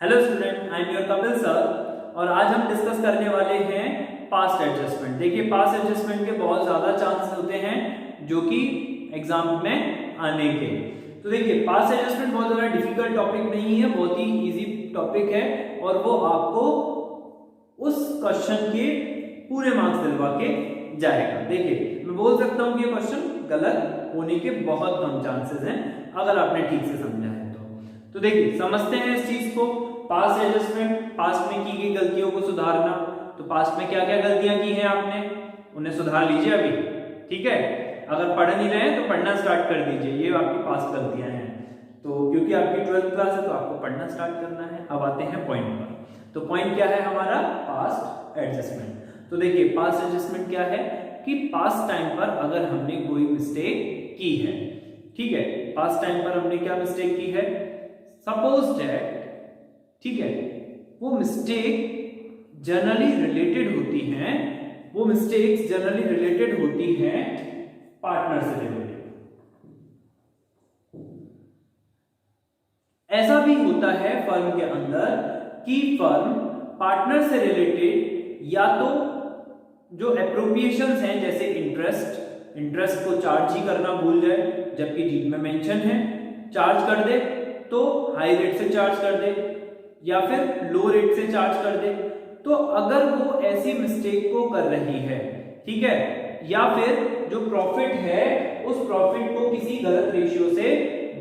Hello student, I am your Kapil sir और आज हम डिस्कस करने वाले हैं पास्ट एडजस्टमेंट। देखिए, पास्ट एडजस्टमेंट के बहुत ज़्यादा चांस होते हैं जो कि एग्जाम में आने के। तो देखिए, पास्ट एडजस्टमेंट बहुत ज़्यादा डिफिकल्ट टॉपिक नहीं है, बहुत ही इजी टॉपिक है और वो आपको उस क्वेश्चन के पूरे मार्क्स दिलवा के जाएगा। देखिए, मैं बोल सकता हूँ कि ये क्वेश्चन गलत होने के बहुत कम चांसेस हैं अगर आपने ठीक से समझा है तो देखिए, समझते हैं इस चीज को। पास्ट एडजस्टमेंट, पास्ट में की गई गलतियों को सुधारना। तो पास्ट में क्या क्या गलतियां की हैं आपने, उन्हें सुधार लीजिए अभी। ठीक है, अगर पढ़ नहीं रहे हैं तो पढ़ना स्टार्ट कर दीजिए। ये आपकी पास्ट गलतियां हैं, तो क्योंकि आपकी 12th क्लास है तो आपको पढ़ना स्टार्ट करना है। अब आते हैं पॉइंट पर। तो पॉइंट क्या है हमारा, पास्ट एडजस्टमेंट। तो देखिए, पास्ट एडजस्टमेंट क्या है कि पास्ट टाइम पर अगर हमने कोई मिस्टेक की है, ठीक है, पास्ट टाइम पर हमने क्या मिस्टेक की है, सपोज दैट, ठीक है, वो मिस्टेक जनरली रिलेटेड होती हैं, वो मिस्टेक्स जनरली रिलेटेड होती हैं पार्टनर से रिलेटेड। ऐसा भी होता है फर्म के अंदर कि फर्म पार्टनर से रिलेटेड या तो जो एप्रोप्रिएशंस हैं, जैसे इंटरेस्ट को चार्ज ही करना भूल जाए, जबकि डीड में मेंशन है, चार्ज कर दे तो हाई रेट से चार्ज कर दे या फिर लो रेट से चार्ज कर दे। तो अगर वो ऐसी मिस्टेक को कर रही है, ठीक है, या फिर जो प्रॉफिट है उस प्रॉफिट को किसी गलत रेशियो से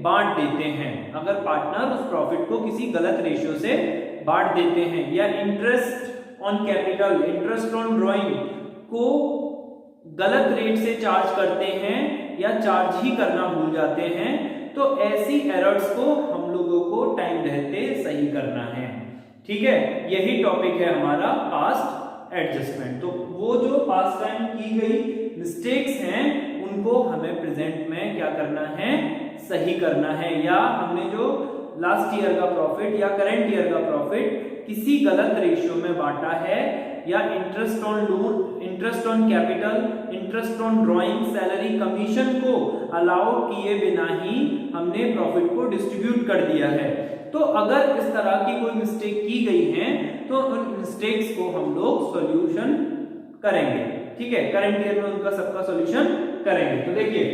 बांट देते हैं, अगर पार्टनर उस प्रॉफिट को किसी गलत रेशियो से बांट देते हैं, या interest on capital, interest on drawing को गलत रेट से चार्ज करते हैं या चार्ज ही करना भूल जाते हैं, तो ऐसी एरर्स को हम लोगों को टाइम रहते सही करना है। ठीक है, यही टॉपिक है हमारा पास्ट एडजस्टमेंट। तो वो जो पास्ट टाइम की गई मिस्टेक्स हैं उनको हमें प्रेजेंट में क्या करना है, सही करना है, या हमने जो लास्ट ईयर का प्रॉफिट या करंट ईयर का प्रॉफिट किसी गलत रेशियो में बांटा है, या interest on loan, interest on capital, interest on drawing, salary, commission को अलाउ किए बिना ही हमने प्रॉफिट को डिस्ट्रीब्यूट कर दिया है। तो अगर इस तरह की कोई मिस्टेक की गई है तो उन मिस्टेक्स को हम लोग सॉल्यूशन करेंगे। ठीक है, करंट ईयर में उनका सबका सॉल्यूशन करेंगे। तो देखिए,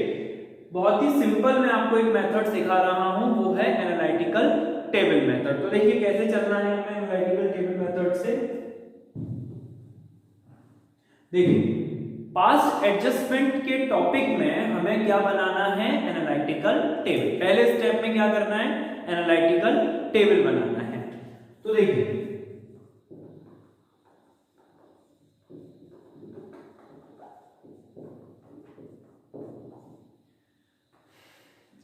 बहुत ही सिंपल मैं आपको एक मेथड सिखा रहा हूं, वो है एनालिटिकल टेबल मेथड। तो देखिए कैसे चलना है हमें एनालिटिकल टेबल मेथड से। देखिए, पास्ट एडजस्टमेंट के टॉपिक में हमें क्या बनाना है, एनालिटिकल टेबल। पहले स्टेप में क्या करना है, एनालिटिकल टेबल बनाना है। तो देखिए,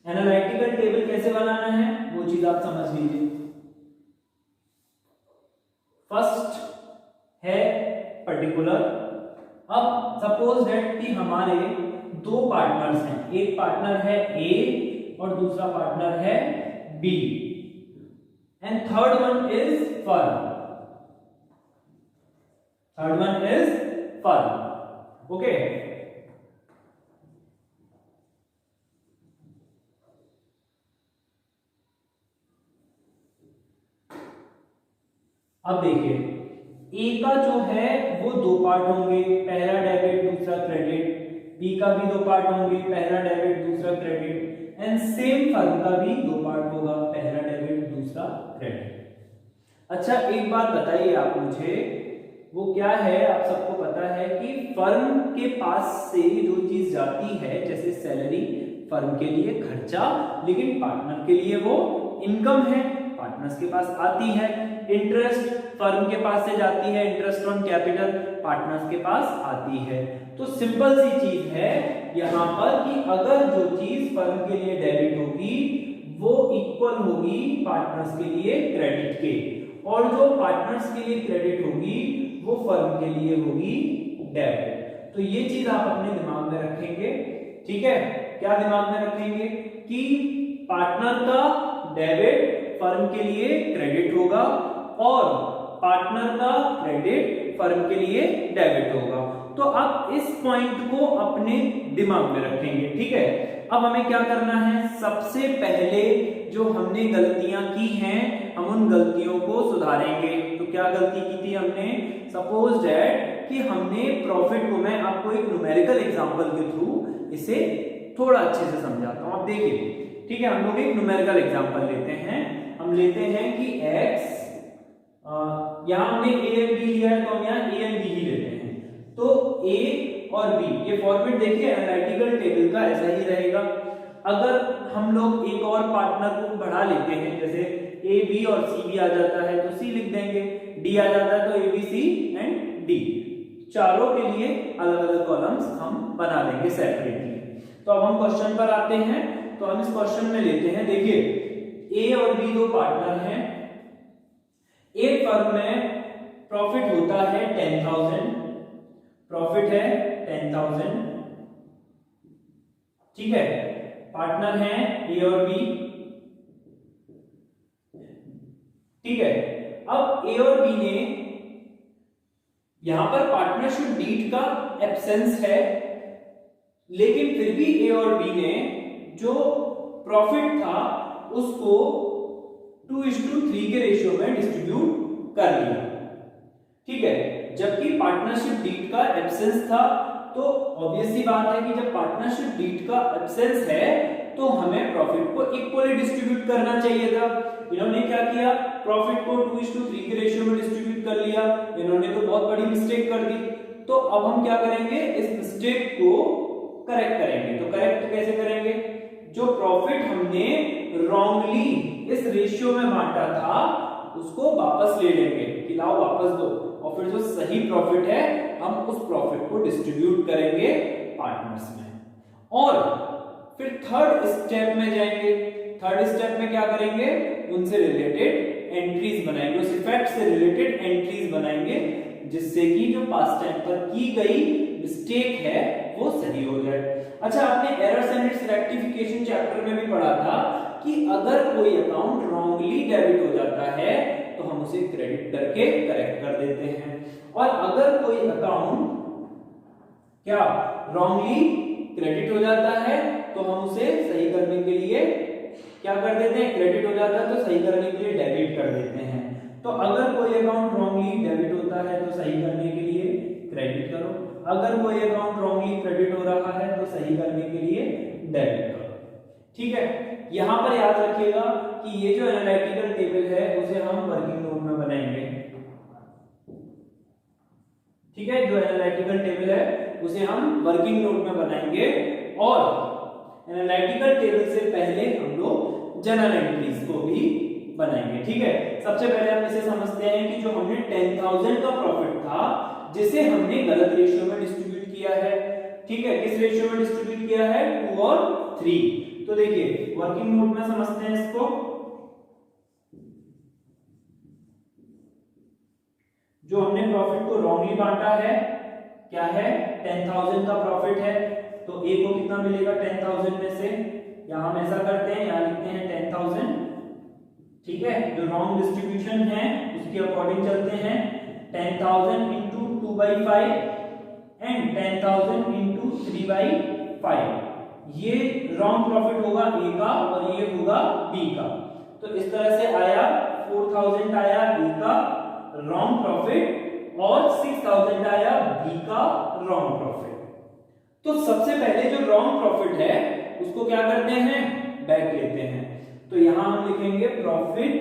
एनालिटिकल टेबल कैसे बनाना है वो चीज आप समझ लीजिए। फर्स्ट है पर्टिकुलर। अब सपोज दैट कि हमारे दो पार्टनर्स हैं, एक पार्टनर है ए और दूसरा पार्टनर है B, and third one is firm, third one is firm. Okay, अब देखिए, ए का जो है वो दो पार्ट होंगे, पहला डेबिट दूसरा क्रेडिट, बी का भी दो पार्ट होंगे, पहला डेबिट दूसरा क्रेडिट, एंड सेम फर्म का भी दो पार्ट होगा, पहला डेबिट दूसरा क्रेडिट। अच्छा, एक बात बताइए आप मुझे, वो क्या है, आप सबको पता है कि फर्म के पास से जो चीज जाती है, जैसे सैलरी फर्म के लिए खर्चा, लेकिन पार्टनर के लिए वो इनकम है, पार्टनर्स के पास आती है। इंटरेस्ट फर्म के पास से जाती है, इंटरेस्ट ऑन कैपिटल पार्टनर्स के पास आती है। तो सिंपल सी चीज है यहां पर कि अगर जो चीज फर्म के लिए डेबिट होगी वो इक्वल होगी पार्टनर्स के लिए क्रेडिट के, और जो पार्टनर्स के लिए क्रेडिट होगी वो फर्म के लिए होगी डेबिट। तो ये चीज आप अपने दिमाग में रखेंगे। ठीक है, क्या दिमाग में रखेंगे कि पार्टनर का डेबिट फर्म के लिए क्रेडिट होगा और पार्टनर का क्रेडिट फर्म के लिए डेबिट होगा। तो आप इस पॉइंट को अपने दिमाग में रखेंगे, ठीक है। अब हमें क्या करना है, सबसे पहले जो हमने गलतियां की हैं हम उन गलतियों को सुधारेंगे। तो क्या गलती की थी हमने, सपोज दैट कि हमने प्रॉफिट को, मैं आपको एक न्यूमेरिकल एग्जांपल के थ्रू इसे थोड़ा अच्छे से समझाता हूं। आप देखिए, ठीक है, हम लोग एक न्यूमेरिकल एग्जांपल लेते हैं। हम लेते हैं कि x, यहां हमने a एंड b लिया है तो हम यहां a एंड b ही लेते हैं। तो a और b, ये फॉर्मेट देखिए एनालिटिकल टेबल का ऐसा ही रहेगा। अगर हम लोग एक और पार्टनर को बढ़ा लेते हैं, जैसे a b और c भी आ जाता है तो c लिख देंगे, d आ जाता है तो a b c and d, चारों के लिए अलग अलग कॉलम्स हम बना देंगे सेपरेटली। तो अब हम क्वेश्चन पर आते हैं। तो हम इस क्वेश्चन में लेते हैं, देखिए a और b दो पार्टनर हैं। एक फर्म में प्रॉफिट होता है 10,000, प्रॉफिट है 10,000, ठीक है। पार्टनर हैं ए और बी, ठीक है। अब ए और बी ने, यहां पर पार्टनरशिप डीड का एब्सेंस है, लेकिन फिर भी ए और बी ने जो प्रॉफिट था उसको 2:3 के रेशियो में डिस्ट्रीब्यूट कर लिया, ठीक है। जबकि पार्टनरशिप डीड का एब्सेंस था, तो ऑब्वियस सी बात है कि जब पार्टनरशिप डीड का एब्सेंस है तो हमें प्रॉफिट को इक्वली डिस्ट्रीब्यूट करना चाहिए था। इन्होंने क्या किया, प्रॉफिट को 2:3 के रेशियो में डिस्ट्रीब्यूट कर लिया। इन्होंने तो बहुत बड़ी मिस्टेक कर दी। तो अब हम क्या करेंगे, इस मिस्टेक को करेक्ट करेंगे। तो करेक्ट कैसे करेंगे, जो प्रॉफिट हमने रॉन्गली इस रेशियो में बांटा था उसको वापस ले लेंगे कि लाओ वापस दो, और फिर जो सही प्रॉफिट है हम उस प्रॉफिट को डिस्ट्रीब्यूट करेंगे पार्टनर्स में। और फिर थर्ड स्टेप में जाएंगे। थर्ड स्टेप में क्या करेंगे, उनसे रिलेटेड एंट्रीज बनाएंगे, उस इफेक्ट से रिलेटेड एंट्रीज बनाएंगे, जिससे कि जो पास्ट टाइम पर की गई मिस्टेक है वो सही हो जाए। अच्छा, आपने errors and it's rectification chapter में भी पढ़ा था कि अगर कोई अकाउंट रॉन्गली डेबिट हो जाता है तो हम उसे क्रेडिट करके करेक्ट कर देते हैं, और अगर कोई अकाउंट क्या रॉन्गली क्रेडिट हो जाता है तो हम उसे सही करने के लिए क्या कर देते हैं, क्रेडिट हो जाता है तो सही करने के लिए डेबिट कर देते हैं। तो अगर कोई अकाउंट रॉन्गली डेबिट होता है तो सही करने के लिए क्रेडिट करो, अगर कोई अकाउंट रॉन्गली क्रेडिट हो रहा है तो सही करने के लिए डेबिट करो, ठीक है। यहां पर याद रखिएगा कि ये जो एनालिटिकल टेबल है उसे हम वर्किंग नोट में बनाएंगे, ठीक है। जो एनालिटिकल टेबल है उसे हम वर्किंग नोट में बनाएंगे, और एनालिटिकल टेबल से पहले हम लोग जनरल एंट्रीज को भी बनाएंगे, ठीक है। सबसे पहले हम इसे समझते हैं कि जो हमने 10,000 का प्रॉफिट था जिसे हमने गलत रेशियो में डिस्ट्रीब्यूट किया है, ठीक है। किस रेशियो में डिस्ट्रीब्यूट किया है, 2 और 3। तो देखिए वर्किंग नोट में समझते हैं इसको। जो हमने प्रॉफिट को रॉन्गली बांटा है, क्या है, 10,000 का प्रॉफिट है, तो ए को कितना मिलेगा 10,000 में से, यहां हम ऐसा करते हैं, यहां लिखते हैं 10,000, ठीक है। जो रॉन्ग डिस्ट्रीब्यूशन है उसके अकॉर्डिंग चलते हैं, 10,000 इंटू 2/5 एंड 10,000 इंटू 3/5। ये रॉन्ग प्रॉफिट होगा ए का और ये होगा बी का। तो इस तरह से आया 4,000 आया ए का रॉन्ग प्रॉफिट और 6,000 आया बी का रॉन्ग प्रॉफिट। तो सबसे पहले जो रॉन्ग प्रॉफिट है उसको क्या करते हैं, बैक लेते हैं। तो यहां हम लिखेंगे प्रॉफिट,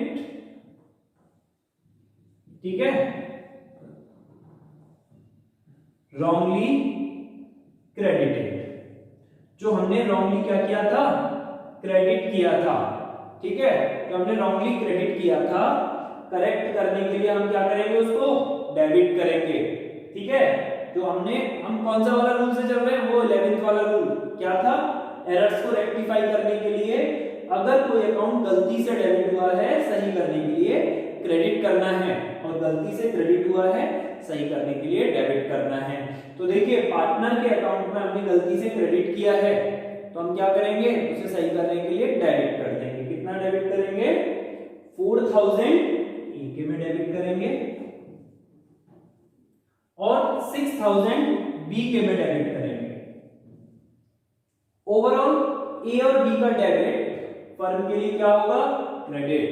ठीक है, रॉन्गली क्रेडिटेड। जो हमने रॉन्गली क्या किया था, क्रेडिट किया था, ठीक है। तो हमने रॉन्गली क्रेडिट किया था, करेक्ट करने के लिए हम क्या करेंगे, उसको डेबिट करेंगे, ठीक है। जो हम कौन सा वाला रूल से चल रहे हैं, वो 11th वाला रूल क्या था, एरर्स को रेक्टिफाई करने के लिए अगर कोई अकाउंट गलती से डेबिट हुआ है सही करने के लिए क्रेडिट करना है, और गलती से क्रेडिट हुआ है सही करने के लिए डेबिट करना है। तो देखिए पार्टनर के अकाउंट में हमने गलती से क्रेडिट किया है तो हम क्या करेंगे, उसे सही करने के लिए डेबिट कर देंगे। कितना डेबिट करेंगे, 4,000 ए में डेबिट करेंगे और 6,000 बी के में डेबिट करेंगे। ओवरऑल ए और बी का डेबिट फर्म के लिए क्या होगा, क्रेडिट,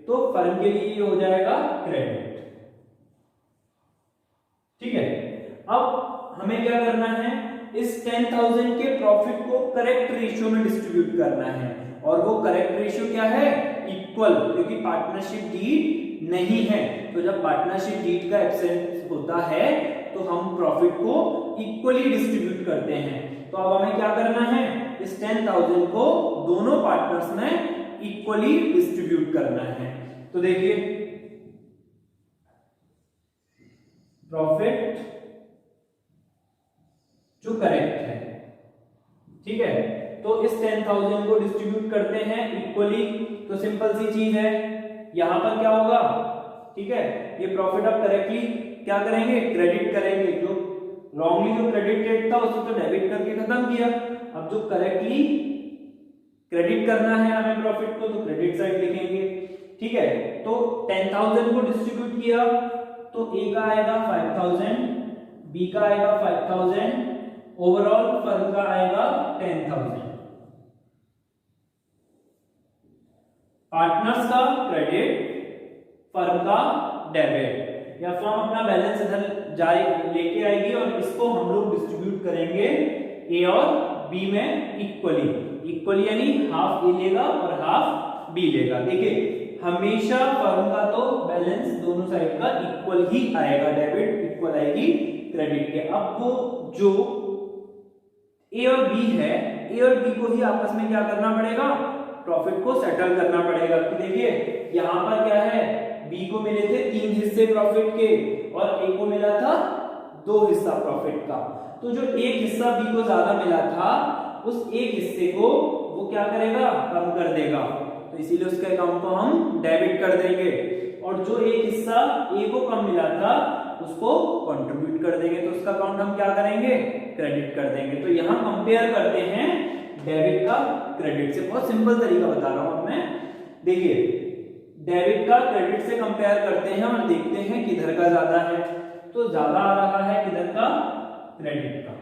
तो फर्म के लिए ये हो जाएगा क्रेडिट। ठीक है, अब हमें क्या करना है, इस 10,000 के प्रॉफिट को करेक्ट रेशियो में डिस्ट्रीब्यूट करना है, और वो करेक्ट रेशियो क्या है, इक्वल, क्योंकि पार्टनरशिप डीड नहीं है, तो जब पार्टनरशिप डीड का एब्सेंस होता है तो हम प्रॉफिट को इक्वली डिस्ट्रीब्यूट करते हैं। तो अब हमें क्या करना है, इस 10,000 को दोनों पार्टनर्स में इक्वली डिस्ट्रीब्यूट करना है। तो देखिए, प्रॉफिट जो करेक्ट है, ठीक है, तो इस 10,000 को डिस्ट्रीब्यूट करते हैं इक्वली। तो सिंपल सी चीज है, यहां पर क्या होगा, ठीक है, ये प्रॉफिट आप करेक्टली क्या करेंगे, क्रेडिट करेंगे। जो रॉन्गली जो क्रेडिटेड था उसको तो डेबिट करके खत्म किया, अब जो करेक्टली क्रेडिट करना है हमें प्रॉफिट को, तो क्रेडिट साइड लिखेंगे। ठीक है, तो 10,000 को डिस्ट्रीब्यूट किया, तो ए का आएगा 5,000, बी का आएगा 5,000, ओवरऑल फर्म का आएगा 10,000। पार्टनर्स का क्रेडिट, फर्म का डेबिट, या फर्म अपना बैलेंस इधर जाए लेके आएगी और इसको हम लोग डिस्ट्रीब्यूट करेंगे ए और बी में इक्वली यानी हाफ ए लेगा और हाफ बी लेगा। देखिए, हमेशा फर्म का तो बैलेंस दोनों साइड का इक्वल ही आएगा, डेबिट इक्वल आएगी क्रेडिट के। अब वो जो ए और बी है, ए और बी को ही आपस में क्या करना पड़ेगा, प्रॉफिट को सेटल करना पड़ेगा। तो देखिए, यहां पर क्या है, बी को मिले थे 3 हिस्से प्रॉफिट के और ए को मिला था 2 हिस्सा प्रॉफिट का। तो जो एक हिस्सा बी को ज्यादा मिला था, उस एक हिस्से को वो क्या करेगा, कम कर देगा, तो इसीलिए उसके अकाउंट को हम डेबिट कर देंगे। और जो एक हिस्सा ए को कम मिला था उसको कंट्रीब्यूट कर देंगे, तो उसका अकाउंट हम क्या करेंगे, क्रेडिट कर देंगे। तो यहां कंपेयर करते हैं डेबिट का क्रेडिट से, बहुत सिंपल तरीका बता रहा हूं अब मैं। देखिए, डेबिट का क्रेडिट से कंपेयर करते हैं और देखते हैं किधर का ज्यादा है, तो ज्यादा आ रहा है किधर का, क्रेडिट का।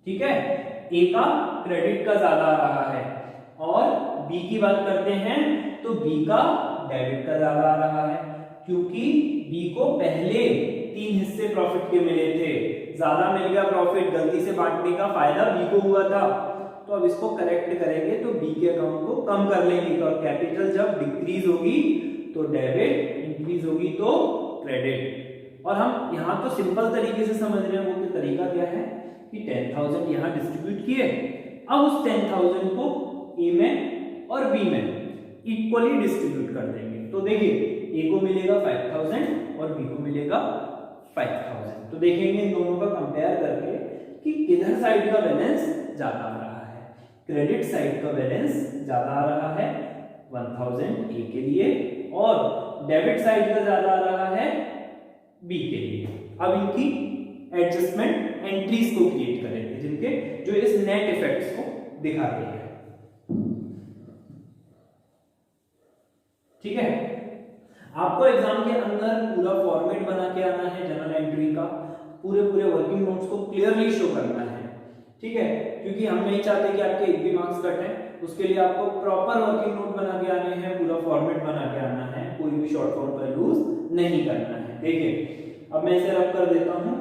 ठीक है, ए का क्रेडिट का ज्यादा आ रहा है, और बी की बात करते हैं तो बी का डेबिट का ज्यादा आ रहा है, क्योंकि बी को पहले 3 हिस्से प्रॉफिट के मिले थे, ज्यादा मिल गया प्रॉफिट, गलती से बांटने का फायदा बी को हुआ था। तो अब इसको करेक्ट करेंगे तो बी के अकाउंट को कम कर लेंगे, और कैपिटल जब डिक्रीज होगी तो डेबिट, इंक्रीज होगी तो क्रेडिट। और हम यहाँ तो सिंपल तरीके से समझ रहे हैं, वो तरीका क्या है कि 10,000 यहाँ डिस्ट्रीब्यूट किए, अब उस 10,000 को ए में और बी में इक्वली डिस्ट्रीब्यूट कर देंगे। तो देखिए, ए को मिलेगा 5,000 और बी को मिलेगा 5,000। तो देखेंगे इन दोनों का कंपेयर करके कि किधर साइड का बैलेंस ज्यादा आ रहा है। क्रेडिट साइड का बैलेंस ज्यादा आ रहा है 1,000 ए के लिए, और डेबिट साइड का ज्यादा आ रहा है बी के लिए। अब इनकी एडजस्टमेंट एंट्रीज को क्रिएट करेंगे, जिनके जो इस नेट इफेक्ट्स को दिखाते हैं। ठीक है, आपको एग्जाम के अंदर पूरा फॉर्मेट बना के आना है जनरल एंट्री का, पूरे वर्किंग नोट्स को क्लियरली शो करना है। ठीक है, क्योंकि हम नहीं चाहते कि आपके एक भी मार्क्स कट है, उसके लिए आपको प्रॉपर वर्किंग नोट बना के आने हैं, पूरा फॉर्मेट बना के आना है, कोई भी शॉर्ट फॉर्म का यूज नहीं करना है। देखिए, अब मैं इसे रब कर देता हूं।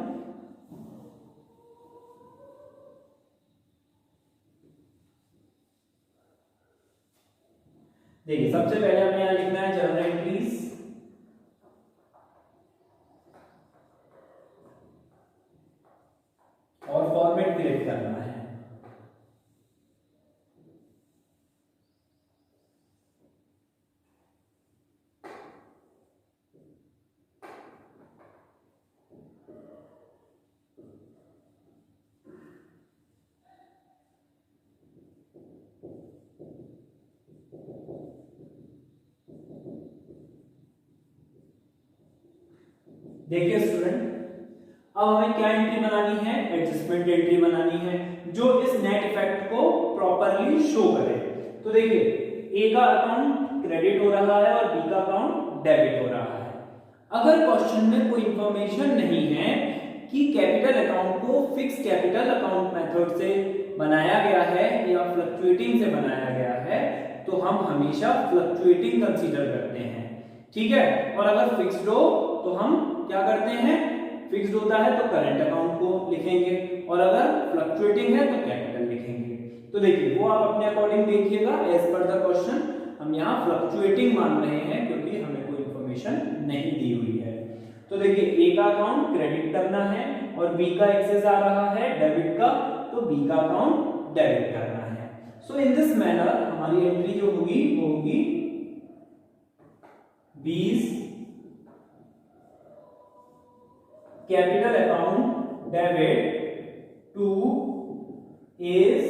देखिए, सबसे पहले हमें यहां लिखना है जनरल एंट्रीज, और फॉर्मेट क्रिएट करना है। देखिए स्टूडेंट, अब हमें क्या एंट्री बनानी है, एडजस्टमेंट एंट्री बनानी है, जो इस नेट इफेक्ट को प्रॉपरली शो करे। तो देखिए, ए का अकाउंट क्रेडिट हो रहा है और बी का अकाउंट डेबिट हो रहा है। अगर क्वेश्चन में कोई इंफॉर्मेशन नहीं है कि कैपिटल अकाउंट को फिक्स कैपिटल अकाउंट मेथड से बनाया गया है या फ्लक्चुएटिंग से बनाया गया है, तो हम हमेशा फ्लक्चुएटिंग कंसीडर करते हैं, ठीक है। और अगर फिक्स्ड हो तो हम क्या करते हैं, फिक्स्ड होता है तो करंट अकाउंट को लिखेंगे, और अगर फ्लक्चुएटिंग है तो कैपिटल लिखेंगे। तो देखिए वो आप अपने अकॉर्डिंग देखिएगा, एज पर द क्वेश्चन हम यहाँ फ्लक्चुएटिंग मान रहे हैं क्योंकि हमें कोई इंफॉर्मेशन नहीं दी हुई है। तो देखिए ए का अकाउंट क्रेडिट करना है और बी का एक्सेस आ रहा है डेबिट का, तो बी का अकाउंट डेबिट करना है। सो इन दिस मैनर हमारी एंट्री जो होगी वो होगी B's capital account debit to A's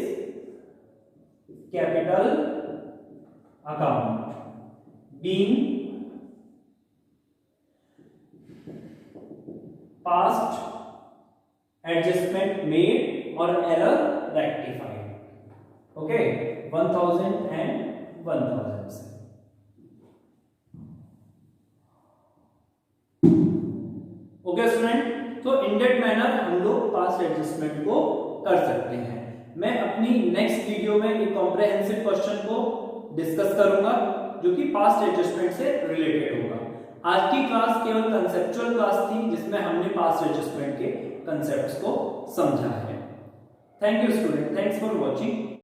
capital account being past adjustment made और एरर रेक्टिफाइड। ओके, 1000 एंड 1000 से। ओके स्टूडेंट, तो इन दैट मैनर हम लोग पास्ट एडजस्टमेंट को कर सकते हैं। मैं अपनी नेक्स्ट वीडियो में एक कॉम्प्रिहेंसिव क्वेश्चन को डिस्कस करूंगा जो कि पास्ट एडजस्टमेंट से रिलेटेड होगा। आज की क्लास केवल कंसेप्चुअल क्लास थी जिसमें हमने पास्ट एडजस्टमेंट के कंसेप्ट्स को समझा है। Thank you student, thanks for watching.